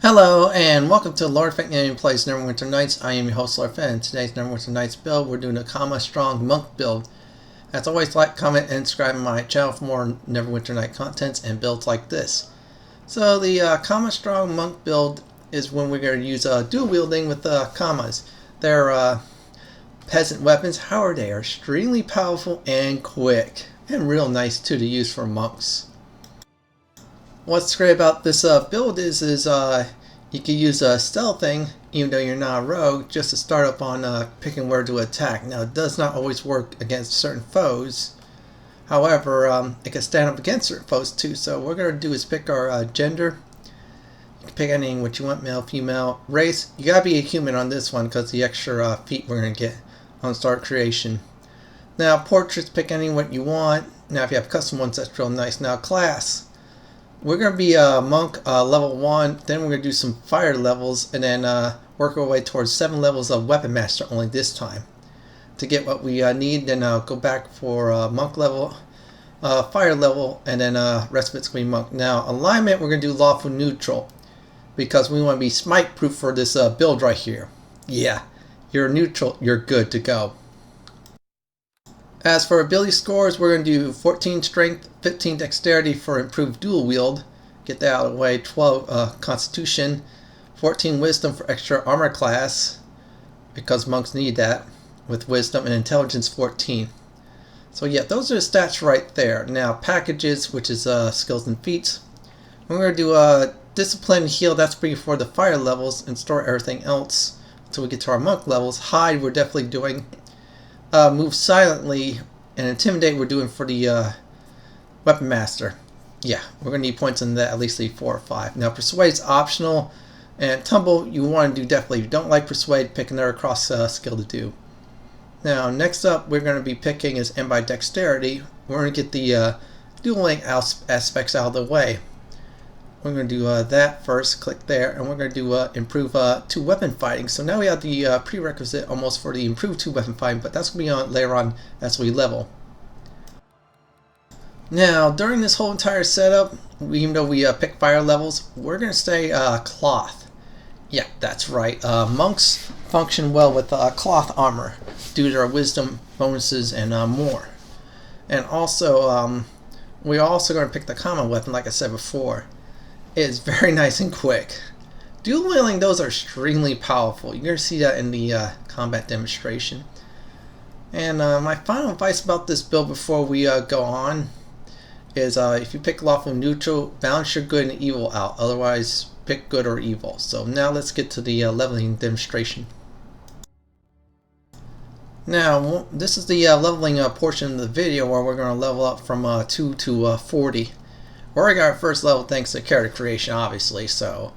Hello and welcome to Lord Fenton Plays Neverwinter Nights. I am your host Lord Fenton. Today's Neverwinter Nights build, we're doing a comma strong monk build. As always, like, comment, and subscribe to my channel for more Neverwinter Night contents and builds like this. So the comma strong monk build is when we're going to use dual wielding with commas. They're peasant weapons, however they are extremely powerful and quick. And real nice too to use for monks. What's great about this build is you can use stealthing even though you're not a rogue just to start up on picking where to attack. Now it does not always work against certain foes. However, it can stand up against certain foes too. So what we're going to do is pick our gender. You can pick anything what you want, male, female, race. You gotta be a human on this one because the extra feet we're going to get on start creation. Now portraits, pick anything what you want. Now if you have custom ones, that's real nice. Now class. We're going to be a monk level 1, then we're going to do some fire levels, and then work our way towards 7 levels of weapon master only this time. To get what we need, then go back for monk level, fire level, and then rest of it's going to be monk. Now alignment, we're going to do lawful neutral, because we want to be smite proof for this build right here. Yeah, you're neutral, you're good to go. As for ability scores, we're going to do 14 strength, 15 dexterity for improved dual wield. Get that out of the way. 12 constitution, 14 wisdom for extra armor class, because monks need that, with wisdom, and intelligence 14. So yeah, those are the stats right there. Now packages, which is skills and feats. We're going to do discipline, heal, that's for the fire levels, and store everything else until we get to our monk levels. Hide, we're definitely doing. Move silently, and intimidate we're doing for the weapon master. Yeah, we're going to need points in that, at least 4 or 5. Now persuade is optional, and tumble you want to do definitely. If you don't like persuade, pick another cross skill to do. Now next up we're going to be picking is end by dexterity. We're going to get the dueling aspects out of the way. We're going to do that first, click there, and we're going to do improve 2 weapon fighting. So now we have the prerequisite almost for the improved 2 weapon fighting, but that's going to be on later on as we level. Now during this whole entire setup, even though we pick fire levels, we're going to stay cloth. Yeah, that's right. Monks function well with cloth armor due to their wisdom bonuses and more. And also, we're also going to pick the common weapon like I said before. It's very nice and quick. Dual wielding, those are extremely powerful. You're going to see that in the combat demonstration. And my final advice about this build before we go on is if you pick lawful neutral, balance your good and evil out. Otherwise, pick good or evil. So now let's get to the leveling demonstration. Now this is the leveling portion of the video where we're going to level up from 2 to 40. We already got our first level thanks to character creation, obviously. So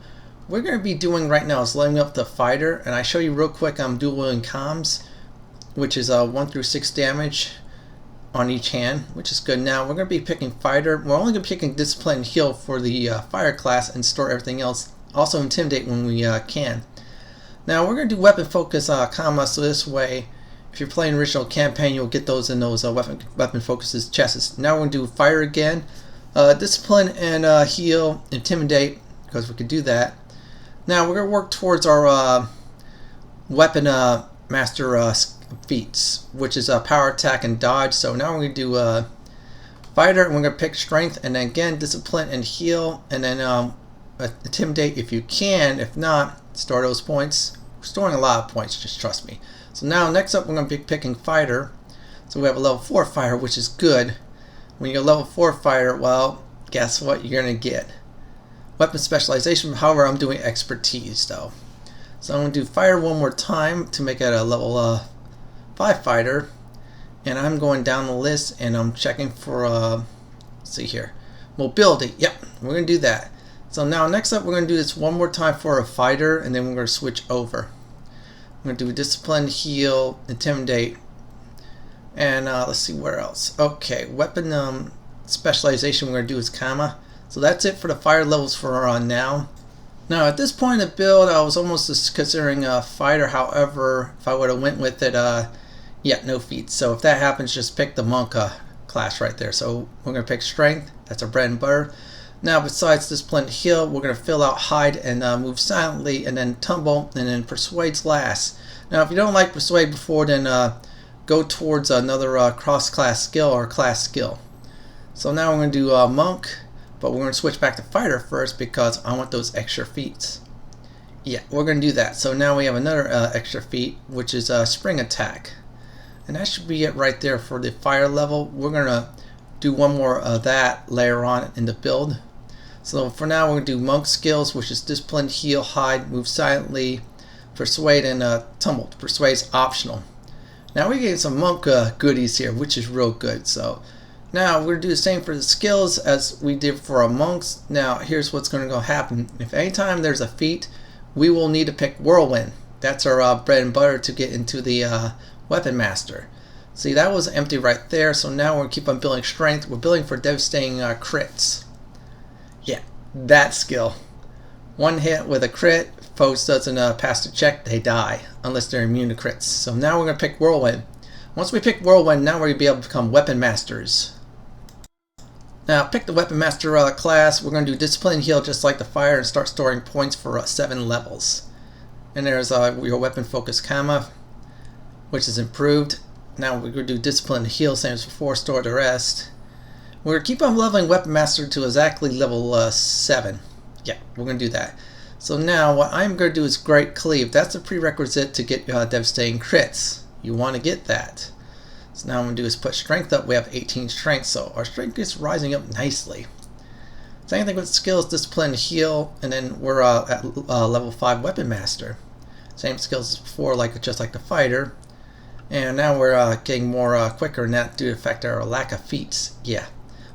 what we're going to be doing right now is leveling up the fighter, and I show you real quick I'm dual wielding comms, which is 1 through 6 damage on each hand, which is good. Now we're going to be picking fighter. We're only going to be picking discipline and heal for the fire class and store everything else. Also intimidate when we can. Now we're going to do weapon focus comma, so this way if you're playing original campaign you'll get those in those weapon focuses chests. Now we're going to do fire again. Discipline and heal, intimidate, because we could do that. Now we're going to work towards our weapon master feats, which is power, attack, and dodge. So now we're going to do fighter, and we're going to pick strength, and then again discipline and heal, and then intimidate if you can. If not, store those points. We're storing a lot of points, just trust me. So now next up we're going to be picking fighter. So we have a level 4 fighter, which is good. When you go level 4 fighter, well, guess what you're going to get? Weapon specialization, however I'm doing expertise though. So I'm going to do fire one more time to make it a level 5 fighter. And I'm going down the list and I'm checking for, let's see here, mobility. Yep, we're going to do that. So now next up we're going to do this one more time for a fighter, and then we're going to switch over. I'm going to do discipline, heal, intimidate. And let's see where else. Okay, weapon specialization we're going to do is comma. So that's it for the fire levels for now. Now at this point in the build I was almost just considering a fighter, however if I would have went with it, yeah, no feats. So if that happens, just pick the monk class right there. So we're going to pick strength, that's our bread and butter. Now besides Discipline Heal, we're going to fill out Hide and Move Silently, and then Tumble, and then Persuade's last. Now if you don't like Persuade before, then go towards another cross-class skill or class skill. So now we're going to do Monk, but we're going to switch back to Fighter first because I want those extra feats. Yeah, we're going to do that. So now we have another extra feat, which is Spring Attack. And that should be it right there for the fire level. We're going to do one more of that later on in the build. So for now we're going to do Monk skills, which is Discipline, Heal, Hide, Move Silently, Persuade, and Tumble. Persuade's optional. Now we're getting some Monk goodies here, which is real good. So now we're going to do the same for the skills as we did for our monks. Now here's what's going to happen. If anytime there's a feat, we will need to pick Whirlwind. That's our bread and butter to get into the Weapon Master. See, that was empty right there, so now we're going to keep on building strength. We're building for devastating crits. Yeah, that skill. One hit with a crit, foes doesn't pass the check, they die, unless they're immune to crits. So now we're going to pick Whirlwind. Once we pick Whirlwind, now we're going to be able to become Weapon Masters. Now, pick the Weapon Master class. We're going to do Discipline Heal just like the Fire and start storing points for 7 levels. And there's your Weapon Focus Comma, which is improved. Now we're going to do Discipline Heal, same as before, store the rest. We're going to keep on leveling Weapon Master to exactly level 7. Yeah, we're going to do that. So now what I'm going to do is Great Cleave. That's a prerequisite to get devastating crits. You want to get that. So now what I'm going to do is put strength up. We have 18 strength, so our strength is rising up nicely. Same thing with skills, Discipline, Heal, and then we're at level 5 Weapon Master. Same skills as before, just like the Fighter. And now we're getting more quicker, and that due to the fact that our lack of feats. Yeah,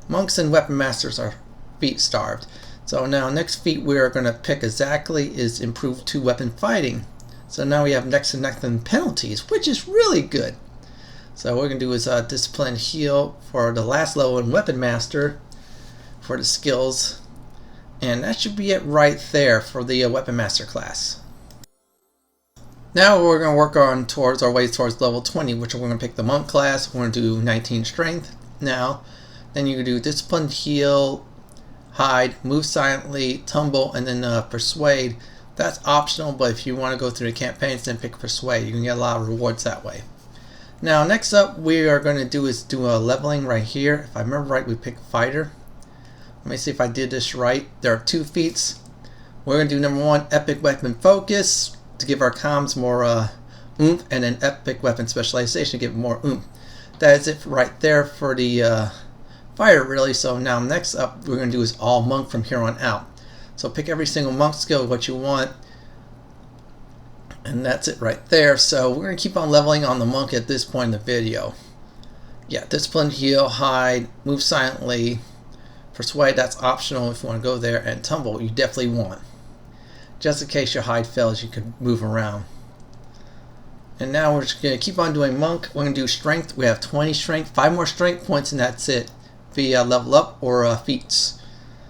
monks and Weapon Masters are feat starved. So now next feat we are going to pick exactly is Improved 2 Weapon Fighting. So now we have next to nothing penalties, which is really good. So what we're going to do is Discipline Heal for the last level in Weapon Master for the skills. And that should be it right there for the Weapon Master class. Now we're going to work on towards our way towards level 20, which we're going to pick the Monk class. We're going to do 19 Strength now. Then you can do Discipline, Heal, Hide, Move Silently, Tumble, and then Persuade. That's optional, but if you want to go through the campaigns, then pick Persuade. You can get a lot of rewards that way. Now next up we are going to do a leveling right here. If I remember right, we picked Fighter. Let me see if I did this right. There are 2 feats. We're going to do number 1, Epic Weapon Focus, to give our comms more oomph, and then Epic Weapon Specialization to give more oomph. That is it right there for the Fire, really. So now next up we're going to do is all Monk from here on out. So pick every single Monk skill, what you want, and that's it right there. So we're going to keep on leveling on the Monk at this point in the video. Yeah, Discipline, Heal, Hide, Move Silently, Persuade, that's optional if you want to go there, and Tumble you definitely want. Just in case your Hide fails, you can move around. And now we're just going to keep on doing Monk. We're going to do Strength. We have 20 Strength, 5 more Strength points, and that's it. Via level up or feats.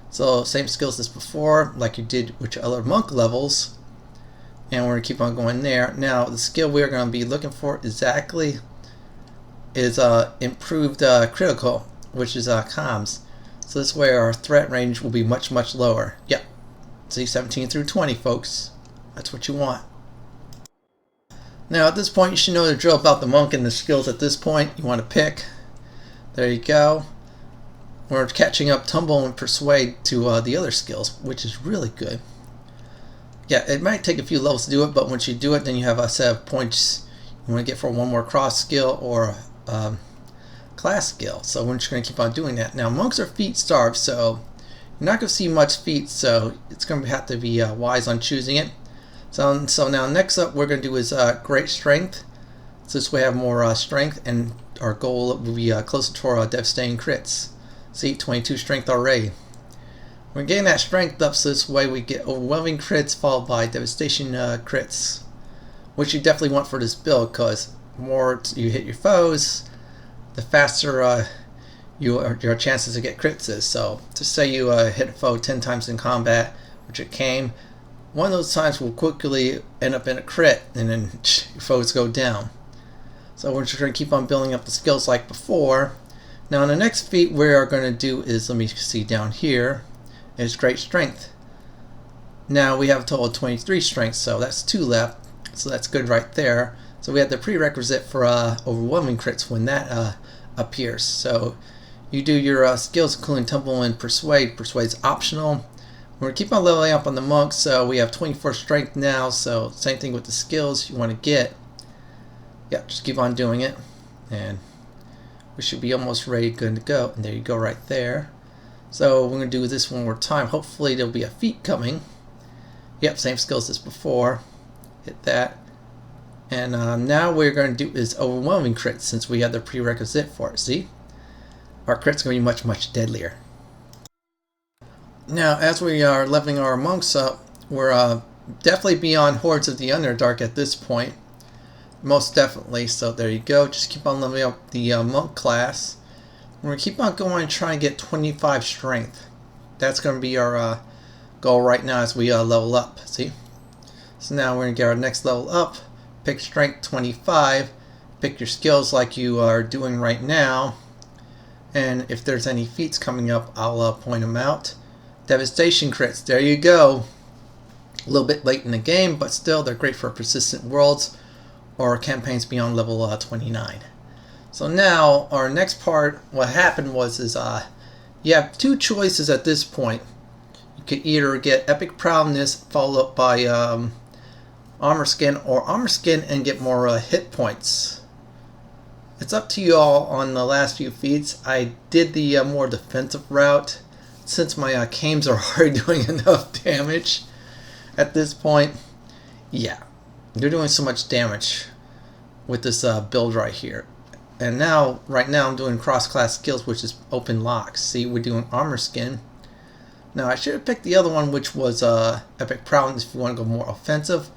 So same skills as before, like you did with your other Monk levels. And we're going to keep on going there. Now the skill we're going to be looking for exactly is Improved Critical, which is comms. So this way our threat range will be much lower. Yep. See, 17 through 20, folks. That's what you want. Now at this point you should know the drill about the Monk and the skills at this point you want to pick. There you go. We're catching up Tumble and Persuade to the other skills, which is really good. Yeah, it might take a few levels to do it, but once you do it, then you have a set of points you want to get for one more cross skill or class skill. So we're just going to keep on doing that. Now monks are feat starved, so you're not going to see much feats, so it's going to have to be wise on choosing it. So now next up we're going to do is Great Strength. So this way we have more strength, and our goal will be closer to our devastating crits. See, 22 strength already. We're getting that strength up, so this way we get overwhelming crits followed by devastation crits, which you definitely want for this build, because the more you hit your foes, the faster your chances to get crits is. So to say you hit a foe 10 times in combat, which it came, one of those times will quickly end up in a crit, and then your foes go down. So we're just going to keep on building up the skills like before. Now the next feat we are going to do is, let me see down here, is great strength. Now we have a total of 23 strength, so that's 2 left. So that's good right there. So we have the prerequisite for overwhelming crits when that appears. So you do your skills including Tumble and Persuade. Persuade's optional. We're going to keep on leveling up on the monk, so we have 24 strength now. So same thing with the skills you want to get. Yeah, just keep on doing it. And we should be almost ready, good to go. And there you go right there. So we're going to do this one more time. Hopefully there'll be a feat coming. Yep, same skills as before. Hit that. And now we're going to do is overwhelming crits since we have the prerequisite for it. See? Our crit's going to be much, much deadlier. Now, as we are leveling our monks up, we're definitely beyond Hordes of the Underdark at this point. Most definitely. So there you go. Just keep on leveling up the monk class. We're going to keep on going and try and get 25 strength. That's going to be our goal right now as we level up. See? So now we're going to get our next level up. Pick strength 25. Pick your skills like you are doing right now. And if there's any feats coming up, I'll point them out. Devastation crits. There you go. A little bit late in the game, but still they're great for persistent worlds or campaigns beyond level 29. So now our next part, what happened was you have 2 choices at this point. You could either get Epic Prowness followed up by Armor Skin, or Armor Skin and get more hit points. It's up to you all on the last few feats. I did the more defensive route since my Kames are already doing enough damage at this point. Yeah, they're doing so much damage with this build right here. And now, right now, I'm doing cross-class skills, which is open locks. See, we're doing Armor Skin. Now, I should have picked the other one, which was Epic Prowness if you want to go more offensive.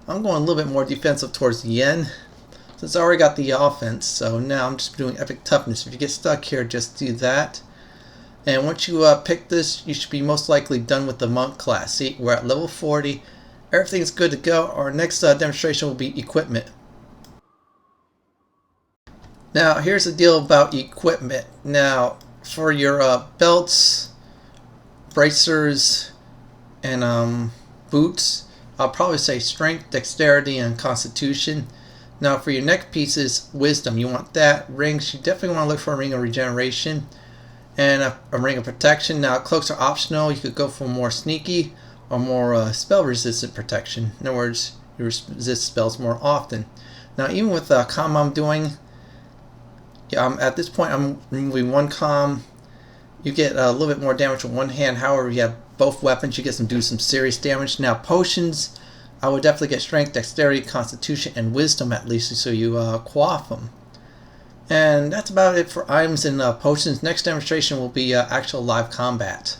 I'm going a little bit more defensive towards the end, since I already got the offense. So now I'm just doing Epic Toughness. If you get stuck here, just do that. And once you pick this, you should be most likely done with the monk class. See, we're at level 40. Everything's good to go. Our next demonstration will be equipment. Now, here's the deal about equipment. Now, for your belts, bracers, and boots, I'll probably say strength, dexterity, and constitution. Now, for your neck pieces, wisdom, you want that. Rings, you definitely want to look for a ring of regeneration and a ring of protection. Now, cloaks are optional. You could go for more sneaky or more spell resistant protection. In other words, you resist spells more often. Now, even with the comm I'm doing, at this point I'm removing 1 comm. You get a little bit more damage with one hand. However, you have both weapons, you get some do some serious damage. Now, potions, I would definitely get strength, dexterity, constitution, and wisdom at least, so you quaff them. And that's about it for items and potions. Next demonstration will be actual live combat.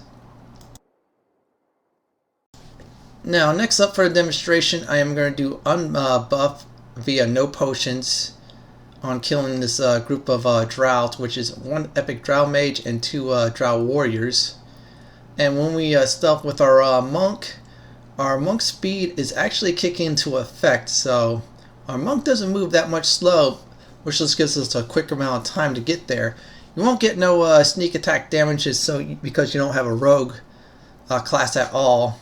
Now, next up for the demonstration, I am going to do unbuff via no potions on killing this group of Drow, which is 1 epic Drow mage and 2 Drow warriors. And when we stealth with our monk speed is actually kicking into effect, so our monk doesn't move that much slow, which just gives us a quick amount of time to get there. You won't get no sneak attack damages because you don't have a rogue class at all.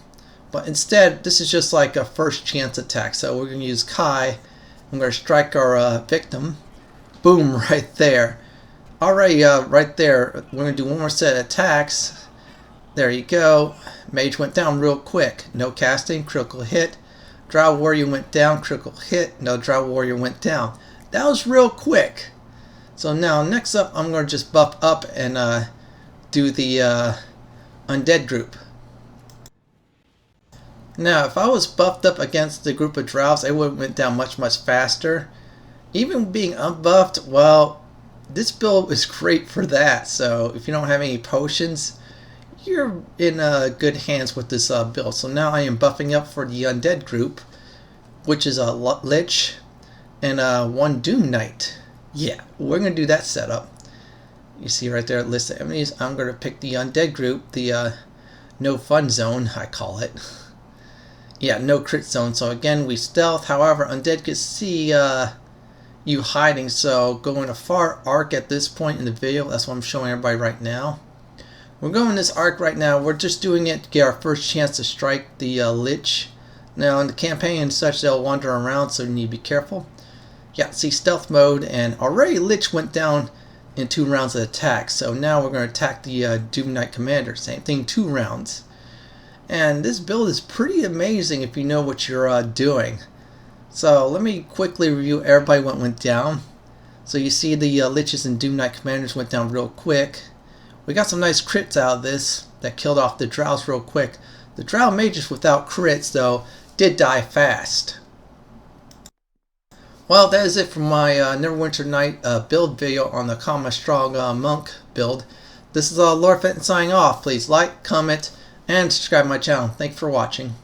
But instead, this is just like a first chance attack. So we're going to use Kai. I'm going to strike our victim. Boom, right there. Alright, right there. We're going to do one more set of attacks. There you go. Mage went down real quick. No casting, critical hit. Drow warrior went down, critical hit. No Drow warrior went down. That was real quick. So now, next up, I'm going to just buff up and do the undead group. Now, if I was buffed up against the group of Drows, they would have went down much, much faster. Even being unbuffed, well, this build is great for that. So if you don't have any potions, you're in good hands with this build. So now I am buffing up for the undead group, which is a Lich and 1 Doom Knight. Yeah, we're going to do that setup. You see right there, list of enemies. I'm going to pick the undead group, the no fun zone, I call it. Yeah, no crit zone. So again, we stealth. However, undead can see you hiding. So go in a far arc at this point in the video. That's what I'm showing everybody right now. We're going this arc right now. We're just doing it to get our first chance to strike the Lich. Now in the campaign and such, they'll wander around, so you need to be careful. Yeah, see, stealth mode, and already Lich went down in 2 rounds of attack. So now we're going to attack the Doom Knight Commander. Same thing, 2 rounds. And this build is pretty amazing if you know what you're doing. So let me quickly review everybody what went down. So you see the Liches and Doom Knight Commanders went down real quick. We got some nice crits out of this that killed off the Drows real quick. The Drow Mages without crits, though, did die fast. Well, that is it for my Neverwinter Night build video on the Calm Strong Monk build. This is Lord Fenton signing off. Please like, comment, and subscribe to my channel. Thanks for watching.